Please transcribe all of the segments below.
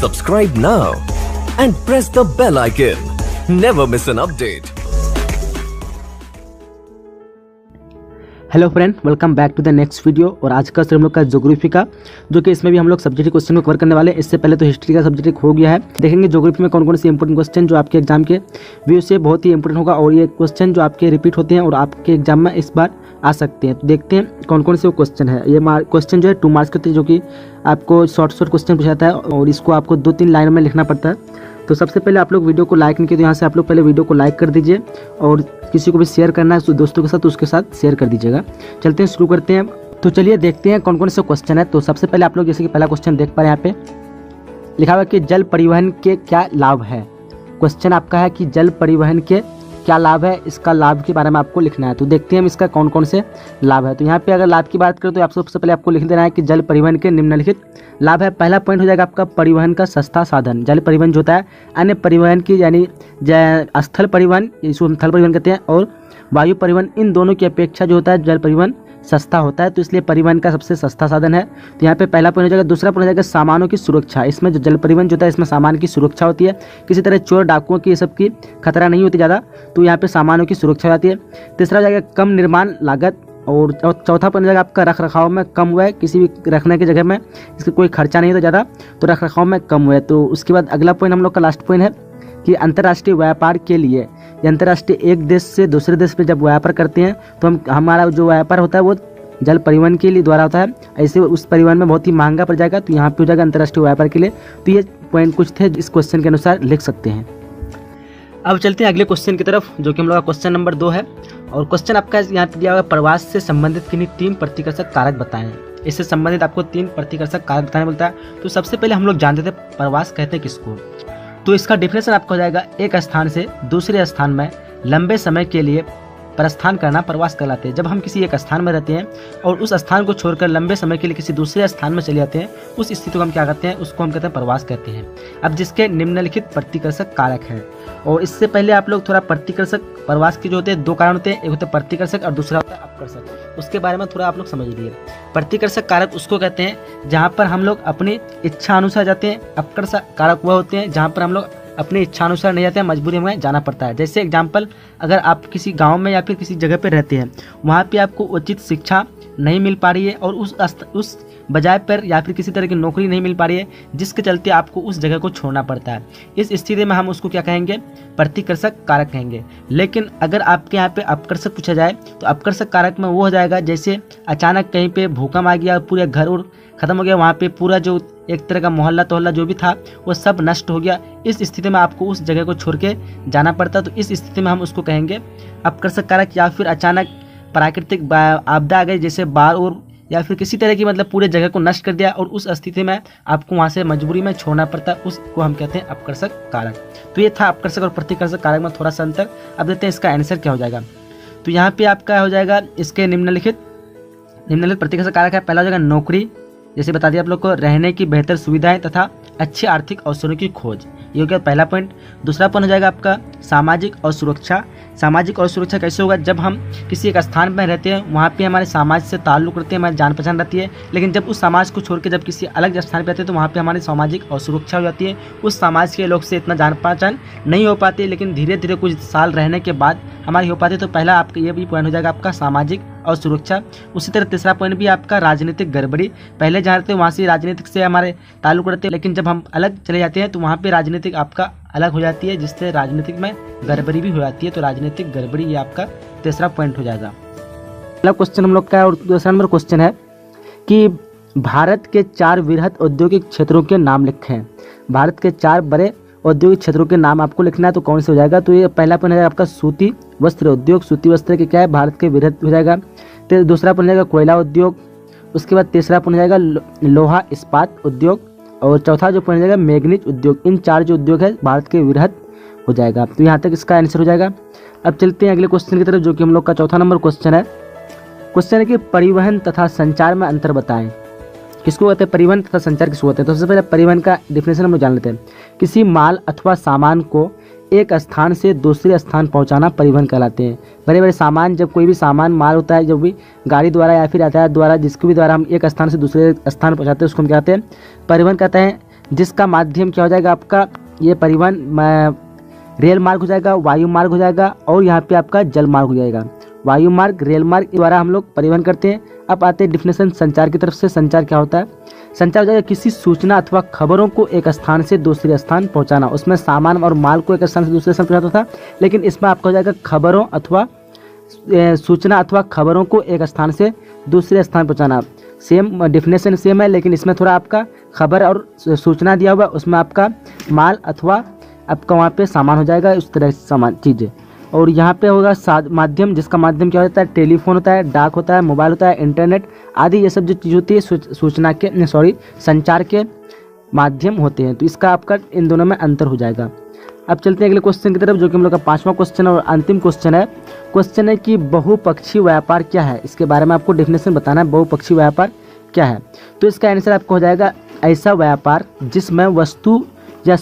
Subscribe now and press the bell icon. Never miss an update. Hello friend, welcome back to the next video. और आज का हम लोग का geography का, जो कि इसमें भी हम लोग सब्जेक्ट क्वेश्चन को कवर करने वाले हैं। इससे पहले तो हिस्ट्री का सब्जेक्ट हो गया है। देखेंगे ज्योग्राफी में कौन कौन से इंपॉर्टेंट क्वेश्चन जो आपके एग्जाम के व्यू से बहुत ही इंपॉर्टेंट होगा, और ये क्वेश्चन जो आपके रिपीट होते हैं और आपके एग्जाम में इस बार आ सकते हैं। तो देखते हैं कौन कौन से वो क्वेश्चन है। ये क्वेश्चन जो है 2 मार्क्स के होते हैं, जो कि आपको शॉर्ट क्वेश्चन पूछाता है और इसको आपको 2-3 लाइन में लिखना पड़ता है। तो सबसे पहले आप लोग वीडियो को लाइक नहीं किए तो यहाँ से आप लोग पहले वीडियो को लाइक कर दीजिए, और किसी को भी शेयर करना है दोस्तों के साथ तो उसके साथ शेयर कर दीजिएगा। चलते हैं, शुरू करते हैं। तो चलिए देखते हैं कौन कौन से क्वेश्चन है। तो सबसे पहले आप लोग जैसे कि पहला क्वेश्चन देख पा रहे हैं, यहाँ पे लिखा हुआ है कि जल परिवहन के क्या लाभ है। क्वेश्चन आपका है कि जल परिवहन के क्या लाभ है, इसका लाभ के बारे में आपको लिखना है। तो देखते हैं हम इसका कौन कौन से लाभ है। तो यहाँ पे अगर लाभ की बात करें तो आप सबसे पहले आपको लिख देना है कि जल परिवहन के निम्नलिखित लाभ है। पहला पॉइंट हो जाएगा आपका परिवहन का सस्ता साधन। जल परिवहन जो होता है अन्य परिवहन की, यानी स्थल परिवहन, इसको हम थल परिवहन कहते हैं, और वायु परिवहन, इन दोनों की अपेक्षा जो होता है जल परिवहन सस्ता होता है। तो इसलिए परिवहन का सबसे सस्ता साधन है। तो यहाँ पे पहला पॉइंट हो जाएगा। दूसरा पॉइंट हो जाएगा सामानों की सुरक्षा। इसमें जो जल परिवहन जो होता है इसमें सामान की सुरक्षा होती है, किसी तरह चोर डाकुओं की, ये सब की खतरा नहीं होती ज़्यादा। तो यहाँ पे सामानों की सुरक्षा हो जाती है। तीसरा हो जाएगा कम निर्माण लागत, और चौथा पॉइंट हो जाएगा आपका रख रखाव में कम हुआ है। किसी भी रखने की जगह में इसका कोई खर्चा नहीं होता ज़्यादा, तो रख रखाव में कम हुआ है। तो उसके बाद अगला पॉइंट हम लोग का लास्ट पॉइंट है कि अंतर्राष्ट्रीय व्यापार के लिए, अंतर्राष्ट्रीय एक देश से दूसरे देश में जब व्यापार करते हैं तो हमारा जो व्यापार होता है वो जल परिवहन के लिए द्वारा होता है। ऐसे उस परिवहन में बहुत ही महंगा पड़ जाएगा, तो यहाँ पे हो जाएगा अंतर्राष्ट्रीय व्यापार के लिए। तो ये पॉइंट कुछ थे इस क्वेश्चन के अनुसार लिख सकते हैं। अब चलते हैं अगले क्वेश्चन की तरफ, जो कि हम लोग का क्वेश्चन नंबर 2 है। और क्वेश्चन आपका यहाँ पे दिया हुआ प्रवास से संबंधित किन्हीं 3 प्रतिकर्षक कारक बताएं। इससे संबंधित आपको 3 प्रतिकर्षक कारक बताने बोलता है। तो सबसे पहले हम लोग जानते थे प्रवास कहते हैं किसको। तो इसका डिफिनेशन आपका हो जाएगा एक स्थान से दूसरे स्थान में लंबे समय के लिए प्रस्थान करना प्रवास कहलाते हैं। जब हम किसी एक स्थान में रहते हैं और उस स्थान को छोड़कर लंबे समय के लिए किसी दूसरे स्थान में चले जाते हैं, उस स्थिति को हम क्या कहते हैं, उसको हम कहते हैं प्रवास कहते हैं। अब जिसके निम्नलिखित प्रतिकर्षक कारक हैं, और इससे पहले आप लोग थोड़ा प्रतिकर्षक प्रवास के जो होते हैं 2 कारण होते हैं, एक होता है प्रतिकर्षक और दूसरा होता है अपकर्षक। उसके बारे में थोड़ा आप लोग समझ लीजिए। प्रतिकर्षक कारक उसको कहते हैं जहाँ पर हम लोग अपनी इच्छा अनुसार जाते हैं। अपकर्षक कारक वह होते हैं जहाँ पर हम लोग अपनी इच्छा अनुसार नहीं जाते हैं, मजबूरी में जाना पड़ता है। जैसे एग्जाम्पल, अगर आप किसी गांव में या फिर किसी जगह पे रहते हैं, वहाँ पे आपको उचित शिक्षा नहीं मिल पा रही है और उस बजाय पर या फिर किसी तरह की नौकरी नहीं मिल पा रही है, जिसके चलते आपको उस जगह को छोड़ना पड़ता है। इस स्थिति में हम उसको क्या कहेंगे, प्रतिकर्षक कारक कहेंगे। लेकिन अगर आपके यहाँ पे अपकर्षक पूछा जाए तो अपकर्षक कारक में वो हो जाएगा जैसे अचानक कहीं पे भूकंप आ गया, पूरे घर और खत्म हो गया, वहाँ पे पूरा जो एक तरह का मोहल्ला तोहल्ला जो भी था वो सब नष्ट हो गया। इस स्थिति में आपको उस जगह को छोड़ के जाना पड़ता। तो इस स्थिति में हम उसको कहेंगे अपकर्षक कारक। या फिर अचानक प्राकृतिक आपदा आ गई, जैसे बाढ़ और या फिर किसी तरह की, मतलब पूरे जगह को नष्ट कर दिया और उस स्थिति में आपको वहाँ से मजबूरी में छोड़ना पड़ता, उसको हम कहते हैं अपकर्षक कारक। तो ये था अपकर्षक और प्रतिकर्षक कारक में थोड़ा सा अंतर। अब देखते हैं इसका आंसर क्या हो जाएगा। तो यहाँ पे आपका हो जाएगा इसके निम्नलिखित प्रतिकर्षक कारक है। पहला हो जाएगा नौकरी, जैसे बता दिया आप लोग को, रहने की बेहतर सुविधाएं तथा अच्छे आर्थिक अवसरों की खोज, ये हो गया पहला पॉइंट। दूसरा पॉइंट हो जाएगा आपका सामाजिक और सुरक्षा। सामाजिक और सुरक्षा कैसे होगा, जब हम किसी एक स्थान पर रहते हैं वहाँ पे हमारे समाज से ताल्लुक़ रहते हैं, हमारी जान पहचान रहती है। लेकिन जब उस समाज को छोड़ के जब किसी अलग स्थान पर रहते हैं तो वहाँ पे हमारी सामाजिक और सुरक्षा हो जाती है। उस समाज के लोग से इतना जान पहचान नहीं हो पाती, लेकिन धीरे धीरे कुछ साल रहने के बाद हमारी हो पाती है। तो पहला आपका ये भी पॉइंट हो जाएगा आपका सामाजिक और सुरक्षा। उसी तरह तीसरा पॉइंट भी आपका राजनीतिक गड़बड़ी। पहले जहाँ रहते हैं वहाँ से राजनीतिक से हमारे ताल्लुक़ रहते हैं, लेकिन जब हम अलग चले जाते हैं तो वहाँ पे राजनीतिक आपका अलग हो जाती है, जिससे राजनीतिक में गड़बड़ी भी हो जाती है। तो राजनीतिक गड़बड़ी ये आपका तीसरा पॉइंट हो जाएगा। पहला क्वेश्चन हम लोग का, और दूसरा नंबर क्वेश्चन है कि भारत के 4 वृहद औद्योगिक क्षेत्रों के नाम लिखें। भारत के 4 बड़े औद्योगिक क्षेत्रों के नाम आपको लिखना है। तो कौन से हो जाएगा, तो ये पहला पॉइंट है आपका सूती वस्त्र उद्योग। सूती वस्त्र के क्या है, भारत के वृहद हो जाएगा। तो दूसरा पॉइंट हो जाएगा कोयला उद्योग। उसके बाद तीसरा पॉइंट हो जाएगा लोहा इस्पात उद्योग, और चौथा जो पॉइंट हो जाएगा मैग्नीज उद्योग। इन 4 जो उद्योग है भारत के वृहद हो जाएगा। तो यहाँ तक इसका आंसर हो जाएगा। अब चलते हैं अगले क्वेश्चन की तरफ, जो कि हम लोग का चौथा नंबर क्वेश्चन है। क्वेश्चन है कि परिवहन तथा संचार में अंतर बताएं। किसको कहते हैं, परिवहन तथा संचार किसको कहते हैं। तो सबसे पहले परिवहन का डिफिनेशन हम लोग जान लेते हैं। किसी माल अथवा सामान को एक स्थान से दूसरे स्थान पहुंचाना परिवहन कहलाते हैं। बड़े बड़े सामान, जब कोई भी सामान माल होता है, जब भी गाड़ी द्वारा या फिर यातायात द्वारा जिसको भी द्वारा हम एक स्थान से दूसरे स्थान पहुंचाते हैं उसको हम कहते हैं परिवहन कहते हैं। जिसका माध्यम क्या हो जाएगा आपका, ये परिवहन रेल मार्ग हो जाएगा, वायु मार्ग हो जाएगा और यहाँ पे आपका जल मार्ग हो जाएगा। वायु मार्ग, रेल मार्ग द्वारा हम लोग परिवहन करते हैं। अब आते हैं डिफिनेशन संचार की तरफ से। संचार क्या होता है? संचार हो जाएगा किसी सूचना अथवा खबरों को एक स्थान से दूसरे स्थान पहुंचाना। उसमें सामान और माल को एक स्थान से दूसरे स्थान पहुंचाता था, लेकिन इसमें आपका हो जाएगा खबरों अथवा सूचना अथवा खबरों को एक स्थान से दूसरे स्थान पहुंचाना। सेम डिफिनेशन सेम है, लेकिन इसमें थोड़ा आपका खबर और सूचना दिया हुआ, उसमें आपका माल अथवा आपका वहाँ पे सामान हो जाएगा, उस तरह से सामान चीज़ें। और यहाँ पे होगा माध्यम, जिसका माध्यम क्या होता है? टेलीफोन होता है, डाक होता है, मोबाइल होता है, इंटरनेट आदि ये सब जो चीज़ होती है सूचना के संचार के माध्यम होते हैं। तो इसका आपका इन दोनों में अंतर हो जाएगा। अब चलते हैं अगले क्वेश्चन की तरफ, जो कि हम लोग का 5वां क्वेश्चन और अंतिम क्वेश्चन है। क्वेश्चन है कि बहुपक्षीय व्यापार क्या है? इसके बारे में आपको डेफिनेशन बताना है, बहुपक्षीय व्यापार क्या है। तो इसका आंसर आपको हो जाएगा ऐसा व्यापार जिसमें वस्तु या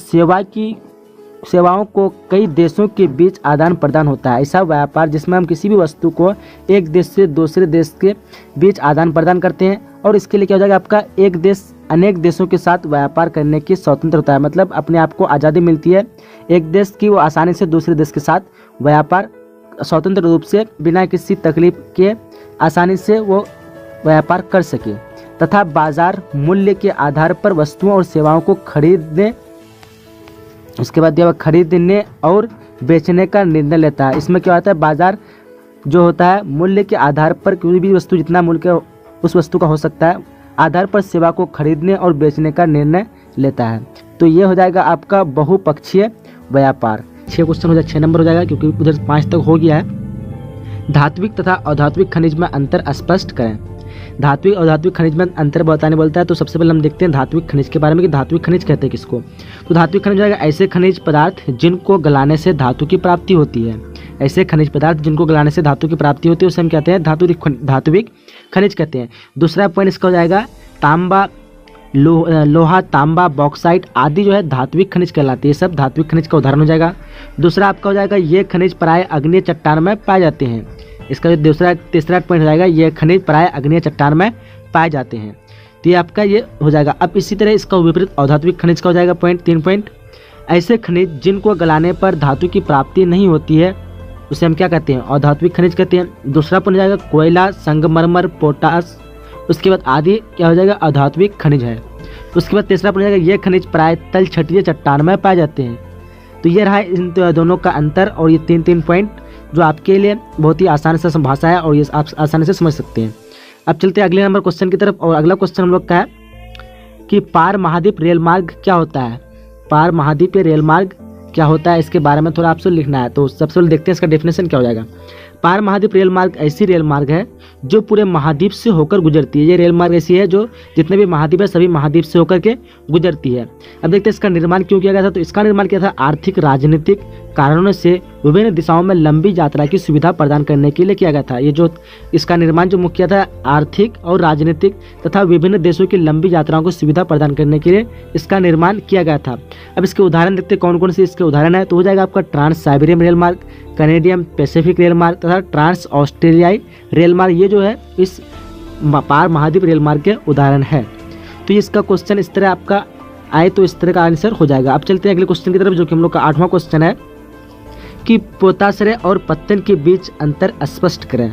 सेवाओं को कई देशों के बीच आदान प्रदान होता है। ऐसा व्यापार जिसमें हम किसी भी वस्तु को एक देश से दूसरे देश के बीच आदान प्रदान करते हैं, और इसके लिए क्या हो जाएगा आपका, एक देश अनेक देशों के साथ व्यापार करने की स्वतंत्र होता है। मतलब अपने आप को आज़ादी मिलती है एक देश की, वो आसानी से दूसरे देश के साथ व्यापार स्वतंत्र रूप से बिना किसी तकलीफ के आसानी से वो व्यापार कर सके, तथा बाजार मूल्य के आधार पर वस्तुओं और सेवाओं को खरीदने, उसके बाद यह खरीदने और बेचने का निर्णय लेता है। इसमें क्या होता है, बाजार जो होता है मूल्य के आधार पर कोई भी वस्तु जितना मूल्य उस वस्तु का हो सकता है, आधार पर सेवा को खरीदने और बेचने का निर्णय लेता है। तो ये हो जाएगा आपका बहुपक्षीय व्यापार। 6 क्वेश्चन हो जाएगा, 6 नंबर हो जाएगा, क्योंकि उधर 5 तक हो गया है। धात्विक तथा अधात्विक खनिज में अंतर स्पष्ट करें। धात्विक और धात्विक खनिज में अंतर बताने बोलता है। तो सबसे पहले हम देखते हैं धात्विक खनिज के बारे में कि धात्विक खनिज कहते हैं किसको। तो धात्विक खनिज जाएगा ऐसे खनिज पदार्थ जिनको गलाने से धातु की प्राप्ति होती है। ऐसे खनिज पदार्थ जिनको गलाने से धातु की प्राप्ति होती है उसे हम कहते हैं धात्विक खनिज कहते हैं। दूसरा पॉइंट इसका हो जाएगा तांबा, लोहा, तांबा, बॉक्साइट आदि जो है धात्विक खनिज कहलाती है। सब धात्विक खनिज का उदाहरण हो जाएगा। दूसरा आपका हो जाएगा ये खनिज प्राय अग्निय चट्टान में पाए जाते हैं। इसका जो तीसरा पॉइंट हो जाएगा ये खनिज प्राय अग्निय चट्टान में पाए जाते हैं। तो ये आपका ये हो जाएगा। अब इसी तरह इसका विपरीत अधात्विक खनिज का हो जाएगा 3 पॉइंट। ऐसे खनिज जिनको गलाने पर धातु की प्राप्ति नहीं होती है उसे हम क्या कहते हैं, अधात्विक खनिज कहते हैं। दूसरा पॉइंट हो जाएगा कोयला, संगमरमर, पोटास, उसके बाद आदि क्या हो जाएगा, अधात्विक खनिज है। उसके बाद तीसरा पॉइंट हो जाएगा ये खनिज प्राय तलछटीय चट्टान में पाए जाते हैं। तो ये रहा इन दोनों का अंतर, और ये 3 पॉइंट जो आपके लिए बहुत ही आसान से भाषा है और ये आप आसानी से समझ सकते हैं। अब चलते हैं अगले नंबर क्वेश्चन की तरफ, और अगला क्वेश्चन हम लोग का है कि पार महाद्वीप रेल मार्ग क्या होता है। पार महाद्वीप रेल मार्ग क्या होता है, इसके बारे में थोड़ा आपसे लिखना है। तो सबसे पहले देखते हैं इसका डेफिनेशन क्या हो जाएगा। पार महाद्वीप रेल मार्ग ऐसी रेल मार्ग है जो पूरे महाद्वीप से होकर गुजरती है। ये रेल मार्ग ऐसी है जो जितने भी महाद्वीप है सभी महाद्वीप से होकर के गुजरती है। अब देखते हैं इसका निर्माण क्यों किया गया था। तो इसका निर्माण किया था आर्थिक राजनीतिक कारणों से विभिन्न दिशाओं में लंबी यात्रा की सुविधा प्रदान करने के लिए किया गया था। ये जो इसका निर्माण जो मुख्य था आर्थिक और राजनीतिक तथा विभिन्न देशों की लंबी यात्राओं को सुविधा प्रदान करने के लिए इसका निर्माण किया गया था। अब इसके उदाहरण देखते हैं कौन कौन से इसके उदाहरण है। तो हो जाएगा आपका ट्रांस साइबेरियन रेल मार्ग, कैनेडियन पैसिफिक रेल मार्ग तथा ट्रांस ऑस्ट्रेलियाई रेल मार्ग। ये जो है इस पार महाद्वीप रेल मार्ग के उदाहरण है। तो इसका क्वेश्चन इस तरह आपका आए तो इस तरह का आंसर हो जाएगा। अब चलते हैं अगले क्वेश्चन की तरफ, जो कि हम लोग का 8वां क्वेश्चन है कि पोताश्रय और पत्तन के बीच अंतर स्पष्ट करें।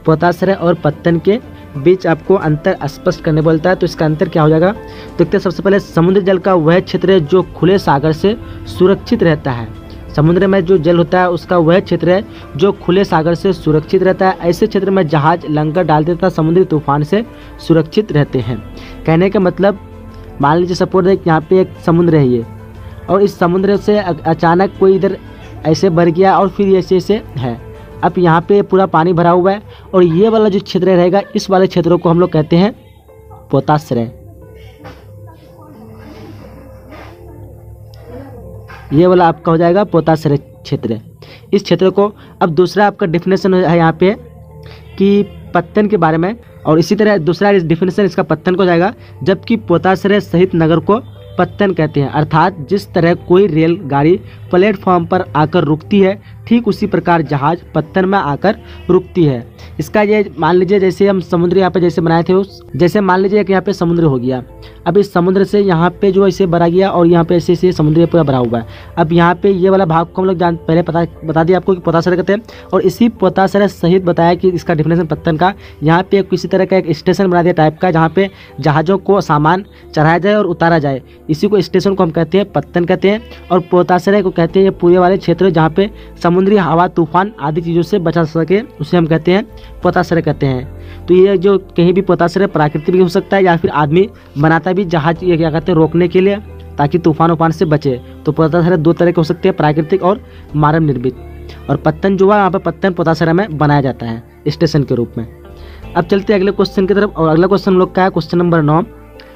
पोताश्रय और पत्तन के बीच आपको अंतर स्पष्ट करने बोलता है। तो इसका अंतर क्या हो जाएगा, देखते हैं। सबसे पहले समुद्र जल का वह क्षेत्र है जो खुले सागर से सुरक्षित रहता है। समुद्र में जो जल होता है उसका वह क्षेत्र है जो खुले सागर से सुरक्षित रहता है। ऐसे क्षेत्र में जहाज लंगर डालते तथा समुद्री तूफान से सुरक्षित रहते हैं। कहने का मतलब, मान लीजिए सपोज यहाँ पे एक समुद्र है ये, और इस समुद्र से अचानक कोई इधर ऐसे भर गया और फिर ऐसे है। अब यहाँ पे पूरा पानी भरा हुआ है और ये वाला जो क्षेत्र रहेगा इस वाले क्षेत्रों को हम लोग कहते हैं पोताश्रय। ये वाला आपका हो जाएगा पोताश्रय क्षेत्र, इस क्षेत्र को। अब दूसरा आपका डिफिनेशन है यहाँ पे कि पत्तन के बारे में, और इसी तरह दूसरा डिफिनेशन इसका पत्तन को जाएगा, जबकि पोताश्रय सहित नगर को पत्तन कहते हैं। अर्थात जिस तरह कोई रेलगाड़ी प्लेटफॉर्म पर आकर रुकती है ठीक उसी प्रकार जहाज पत्थर में आकर रुकती है। इसका ये मान लीजिए जैसे हम समुद्र यहाँ पे जैसे बनाए थे जैसे मान लीजिए कि यहाँ पे समुद्र हो गया। अब इस समुद्र से यहाँ पे जो ऐसे भरा गया और यहाँ पे ऐसे ऐसे समुद्र पूरा भरा हुआ है। अब यहाँ पे ये वाला भाग को हम लोग पहले बता दिया आपको कि पोताश्रय कहते हैं, और इसी पोताश्रय सहित बताया कि इसका डिफिनेशन पत्तन का। यहाँ पे किसी तरह का एक स्टेशन बना दिया टाइप का, जहाँ पे जहाज़ों को सामान चढ़ाया जाए और उतारा जाए। इसी को स्टेशन को हम कहते हैं पत्तन कहते हैं। और पोताश्रय को कहते हैं ये पूरे वाले क्षेत्र जहाँ पे समुद्री हवा, तूफान आदि चीज़ों से बचा सके, उसे हम कहते हैं पोताश्रय कहते हैं। तो ये जो कहीं भी पोताश्रय प्राकृतिक भी हो सकता है या फिर आदमी बनाता भी जहाज, ये क्या कहते हैं रोकने के लिए, ताकि तूफान उफान से बचे। तो पोताश्रय दो तरह के हो सकते हैं, प्राकृतिक और मानव निर्मित। और पत्तन जो है यहाँ पे पत्तन पोताश्रय में बनाया जाता है स्टेशन के रूप में। अब चलते हैं अगले क्वेश्चन की तरफ। और अगला क्वेश्चन हम लोग का है क्वेश्चन नंबर 9।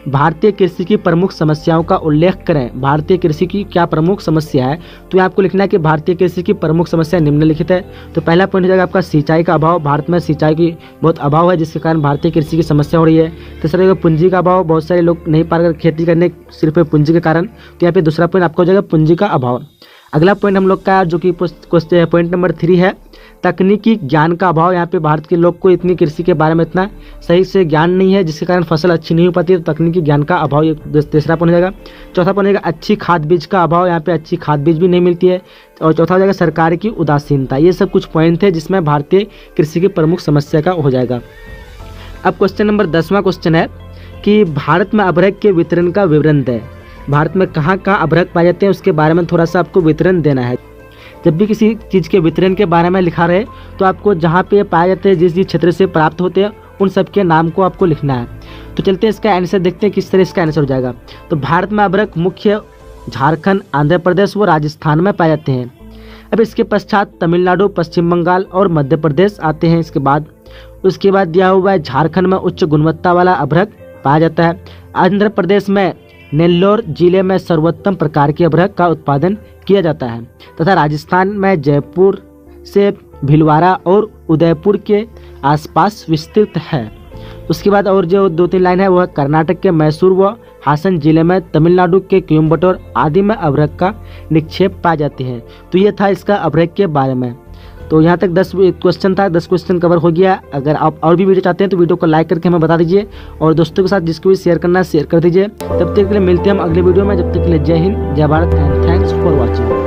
भारतीय कृषि की प्रमुख समस्याओं का उल्लेख करें। भारतीय कृषि की क्या प्रमुख समस्या है? तो यहाँ आपको लिखना है कि भारतीय कृषि की प्रमुख समस्या निम्नलिखित है। तो पहला पॉइंट हो जाएगा आपका सिंचाई का अभाव। भारत में सिंचाई की बहुत अभाव है, जिसके कारण भारतीय कृषि की समस्या हो रही है। तीसरा होगा पूंजी का अभाव, बहुत सारे लोग नहीं पा रहे खेती करने सिर्फ पूंजी के कारण। तो यहाँ पे दूसरा पॉइंट आपका हो जाएगा पूंजी का अभाव। अगला पॉइंट हम लोग का जो कि पॉइंट नंबर 3 है, तकनीकी ज्ञान का अभाव। यहाँ पे भारत के लोग को इतनी कृषि के बारे में इतना सही से ज्ञान नहीं है, जिसके कारण फसल अच्छी नहीं हो पाती है। तो तकनीकी ज्ञान का अभाव ये तीसरा पॉइंट हो जाएगा। चौथा पॉइंट हो जाएगा अच्छी खाद बीज का अभाव। यहाँ पे अच्छी खाद बीज भी नहीं मिलती है। और चौथा हो जाएगा सरकार की उदासीनता। ये सब कुछ पॉइंट थे जिसमें भारतीय कृषि की प्रमुख समस्या का हो जाएगा। अब क्वेश्चन नंबर 10वां क्वेश्चन है कि भारत में अभ्रक के वितरण का विवरण दें। भारत में कहाँ कहाँ अभ्रक पाए जाते हैं उसके बारे में थोड़ा सा आपको वितरण देना है। जब भी किसी चीज़ के वितरण के बारे में लिखा रहे तो आपको जहाँ पे पाए जाते हैं, जिस क्षेत्र से प्राप्त होते हैं, उन सब के नाम को आपको लिखना है। तो चलते हैं इसका आंसर देखते हैं किस तरह इसका आंसर हो जाएगा। तो भारत में अभ्रक मुख्य झारखंड, आंध्र प्रदेश व राजस्थान में पाए जाते हैं। अब इसके पश्चात तमिलनाडु, पश्चिम बंगाल और मध्य प्रदेश आते हैं। उसके बाद दिया हुआ है झारखंड में उच्च गुणवत्ता वाला अभ्रक पाया जाता है। आंध्र प्रदेश में नेल्लोर जिले में सर्वोत्तम प्रकार के अभ्रक का उत्पादन किया जाता है, तथा राजस्थान में जयपुर से भीलवाड़ा और उदयपुर के आसपास विस्तृत है। उसके बाद और जो 2-3 लाइन है वह कर्नाटक के मैसूर व हासन जिले में, तमिलनाडु के कोयम्बटूर आदि में अभ्रक का निक्षेप पाए जाते हैं। तो ये था इसका अभ्रक के बारे में। तो यहाँ तक 10 क्वेश्चन था, 10 क्वेश्चन कवर हो गया। अगर आप और भी वीडियो चाहते हैं तो वीडियो को लाइक करके हमें बता दीजिए, और दोस्तों के साथ जिसको भी शेयर करना है शेयर कर दीजिए। तब तक के लिए मिलते हैं हम अगले वीडियो में। जब तक के लिए जय हिंद, जय Bharat and thanks for watching.